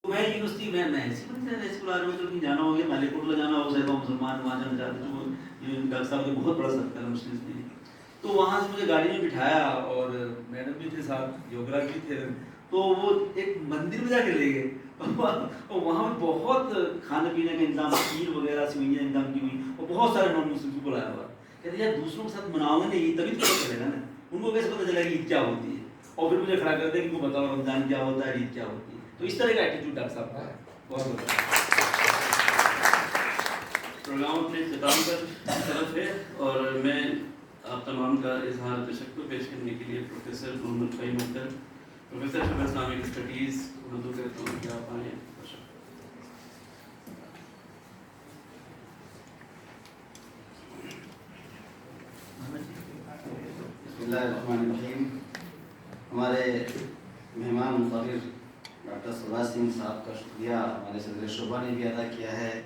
میں یونیورسٹی میں ایسی اسکول آ رہا ہوں تو کہیں جانا ہوگا مالک کوٹلا جانا ہو سکتا مسلمان وہاں جانا چاہتے تو ڈاکٹر صاحب کا بہت بڑا سرکل ہے مسلم میں. تو وہاں سے مجھے گاڑی میں بٹھایا اور میڈم بھی تھے ساتھ جیوگرافی تھے تو وہ ایک مندر میں جا کے لے گئے اور وہاں پہ بہت کھانے پینے کا انتظام کھیر وغیرہ سوئیاں انتظام کی ہوئی اور بہت سارے نان مسلم کو لایا ہوا. کہتے یار دوسروں کے ساتھ مناؤ گے نہیں تبھی تو پتہ چلے گا نا. ان کو کیسے پتہ چلے گا عید کیا ہوتی ہے اور پھر مجھے کھڑا کر دے کہ ان کو بتاؤ رمضان کیا ہوتا ہے عید کیا ہوتی ہے. تو اس طرح کا ایٹیٹیوڈ ڈاکٹر صاحب کا ہے. بہت بہت پروگرام اپنے اختتام پر طرف ہے اور میں آپ تمام کا اظہار تشکر پیش کرنے کے لیے پروفیسر محمد فہیم اختر پروفیسر شعبہ اسلامک اسٹڈیز اردو کہتا ہوں کہ آپ آئیں. بسم اللہ الرحمن الرحیم. ہمارے مہمان مقرر ڈاکٹر سرفراز سنگھ صاحب کا شکریہ ہمارے صدر شعبہ نے بھی ادا کیا ہے.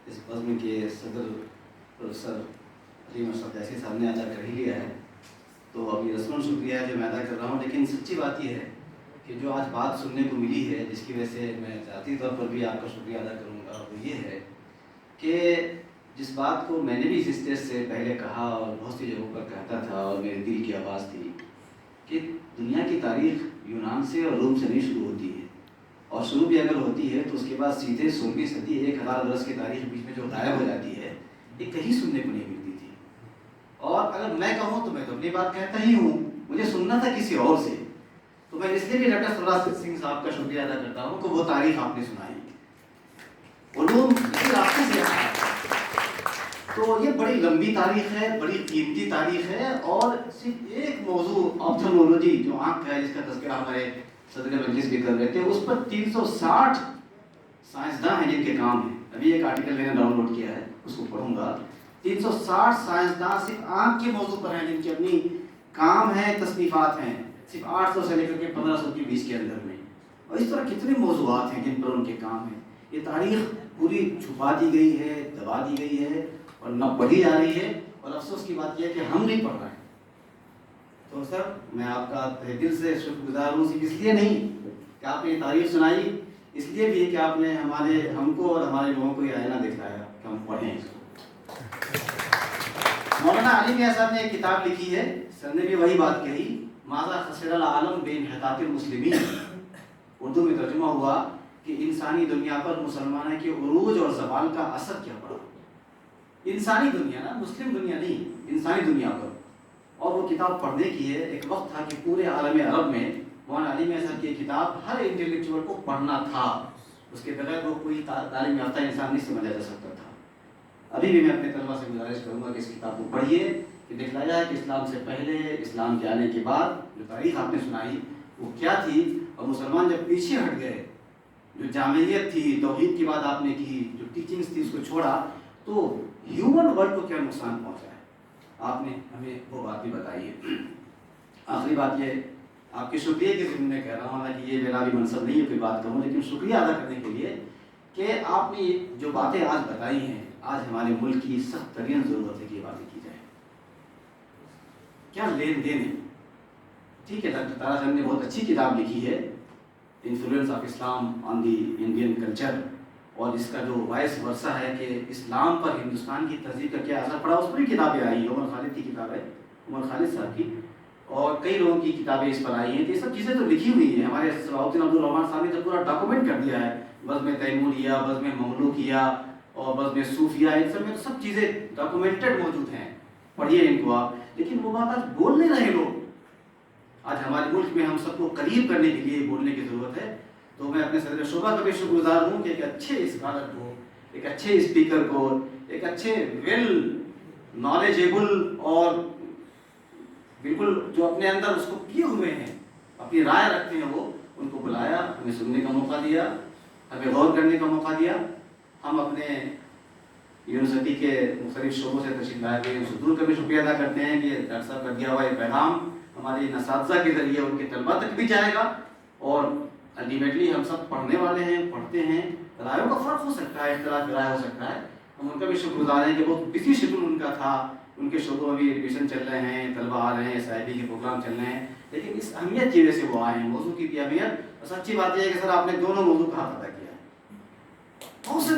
اس بزم کے صدر پروفیسر علیم اشرف جیسی صاحب نے ادا کر ہی لیا ہے تو ابھی رسماً شکریہ ہے جو میں ادا کر رہا ہوں. لیکن سچی بات یہ ہے کہ جو آج بات سننے کو ملی ہے جس کی وجہ سے میں ذاتی طور پر بھی آپ کا شکریہ ادا کروں گا وہ یہ ہے کہ جس بات کو میں نے بھی اس اسٹیج سے پہلے کہا اور بہت سی جگہوں پر کہتا تھا اور میرے دل کی آواز تھی کہ دنیا کی تاریخ یونان سے اور روم سے نہیں شروع ہوتی ہے اور شروع بھی اگر ہوتی ہے تو اس کے بعد سیدھے 16ویں صدی 1000 برس کی تاریخ بیچ میں جو غائب ہو جاتی ہے یہ کہیں سننے کو نہیں ملتی تھی. اور اگر میں کہوں تو میں تو اپنی بات کہتا ہی ہوں, مجھے سننا تھا کسی اور سے. تو میں اس لیے بھی ڈاکٹر سرفراز سنگھ صاحب کا شکریہ ادا کرتا ہوں کہ وہ تاریخ آپ نے سنائی. علوم اسی راستے سے آتا ہے. تو یہ بڑی لمبی تاریخ ہے, بڑی قیمتی تاریخ ہے اور صرف ایک موضوع آپتھالمولوجی جو آنکھ ہے جس کا تذکرہ ہمارے صدر مجلس بھی کر رہے تھے اس پر 360 سائنسداں ہیں جن کے کام ہیں. ابھی ایک آرٹیکل میں نے ڈاؤن لوڈ کیا ہے اس کو پڑھوں گا. 360 سائنسداں صرف آنکھ کے موضوع پر ہیں جن کے اپنی کام ہیں, تصنیفات ہیں, صرف 800 سے لے کر کے 1500 کے بیچ کے اندر میں. اور اس طرح کتنے موضوعات ہیں جن پر ان کے کام ہیں. یہ تاریخ پوری چھپا دی گئی ہے, دبا دی گئی ہے اور نہ پڑھی جا رہی ہے. اور افسوس کی بات یہ ہے کہ ہم نہیں پڑھ رہے ہیں. تو سر میں آپ کا تہ دل سے شکر گزار ہوں, صرف اس لیے نہیں کہ آپ نے یہ تاریخ سنائی, اس لیے بھی کہ آپ نے ہم کو اور ہمارے لوگوں کو یہ آئینہ دکھایا کہ ہم پڑھیں اس کو. مولانا علی میاں صاحب نے ایک کتاب لکھی ہے, سر نے بھی وہی بات کہی, ماذا خسر العالم بانحطاط المسلمین. اردو میں ترجمہ ہوا کہ انسانی دنیا پر مسلمانوں کے عروج اور زوال کا اثر کیا پڑا. انسانی دنیا نا, مسلم دنیا نہیں, انسانی دنیا پر. اور وہ کتاب پڑھنے کی ہے. ایک وقت تھا کہ پورے عالم عرب میں مولانا علی میاں صاحب کی کتاب ہر انٹلیکچوئل کو پڑھنا تھا. اس کے بغیر وہ کوئی تعلیم یافتہ انسان نہیں سمجھا جا سکتا تھا. ابھی بھی میں اپنے طلبا سے گزارش کروں گا کہ اس کتاب کو پڑھیے کہ دکھلایا ہے کہ اسلام سے پہلے, اسلام کے آنے کے بعد جو تاریخ آپ نے سنائی وہ کیا تھی. اور مسلمان جب پیچھے ہٹ گئے, جو جامعیت تھی, توحید کی بات آپ نے کی, جو ٹیچنگز تھی اس کو چھوڑا, تو ہیومن ورلڈ کو کیا نقصان پہنچا ہے آپ نے ہمیں وہ بات بھی بتائی ہے. آخری بات یہ آپ کے شکریہ کے ذمہ میں کہہ رہا ہوں, حالانکہ یہ میرا بھی منصب نہیں ہے کوئی بات کہوں, لیکن شکریہ ادا کرنے کے لیے کہ آپ نے جو باتیں آج بتائی ہیں, آج ہمارے ملک کی سخت ترین ضرورت ہے کہ یہ باتیں کی جائیں. کیا لین دین ہے. ٹھیک ہے, ڈاکٹر تارا چند نے بہت اچھی کتاب لکھی ہے, influence of Islam on the Indian culture, اور اس کا جو وائس ورثہ ہے کہ اسلام پر ہندوستان کی تہذیب کا کیا اثر پڑا, اس پر بھی کتابیں آئی ہیں. عمر خالد کی کتاب ہے, عمر خالد صاحب کی, اور کئی لوگوں کی کتابیں اس پر آئی ہیں. یہ سب چیزیں تو لکھی ہوئی ہیں. ہمارے صلاح الدین عبدالرحمن صاحب نے تو پورا ڈاکومنٹ کر دیا ہے. بزم تیموریہ, بزم مملوکیہ اور بزم صوفیہ, ان سب میں سب چیزیں ڈاکومنٹڈ موجود ہیں. پڑھیے ان کو آپ. لیکن وہ بات آج بول نہیں رہے لوگ. آج ہمارے ملک میں ہم سب کو قریب کرنے کے لیے بولنے کی ضرورت ہے. تو میں اپنے صدر شعبہ کا بھی شکر گزار ہوں کہ ایک اچھے اسکالر کو, ایک اچھے اسپیکر کو, ایک اچھے ویل نالجیبل اور بالکل جو اپنے اندر اس کو کیے ہوئے ہیں, اپنی رائے رکھتے ہیں, وہ ان کو بلایا, ہمیں سننے کا موقع دیا, ہمیں غور کرنے کا موقع دیا. ہم اپنے یونیورسٹی کے مختلف شعبوں سے تشریف لائے ہوئے صدور کا بھی شکریہ ادا کرتے ہیں کہ ڈاکٹر صاحب کا دیا ہوا یہ پیغام ہمارے ان اساتذہ کے ذریعے ان کے طلباء تک بھی جائے گا. اور الٹیمیٹلی ہم سب پڑھنے والے ہیں, پڑھتے ہیں, رائےوں کا فرق ہو سکتا ہے, اختلاف رائے ہو سکتا ہے. ہم ان کا بھی شکر گزار ہیں کہ بہت بزی شیڈول ان کا تھا, ان کے شعبوں میں بھی ایڈمیشن چل رہے ہیں, طلبہ آ رہے ہیں, SIP کے پروگرام چل رہے ہیں, لیکن اس اہمیت کی وجہ سے وہ آئے ہیں, موضوع کی بھی اہمیت. اور سچی بات یہ ہے کہ سر آپ نے دونوں موضوع کا حق ادا کیا.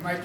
MIT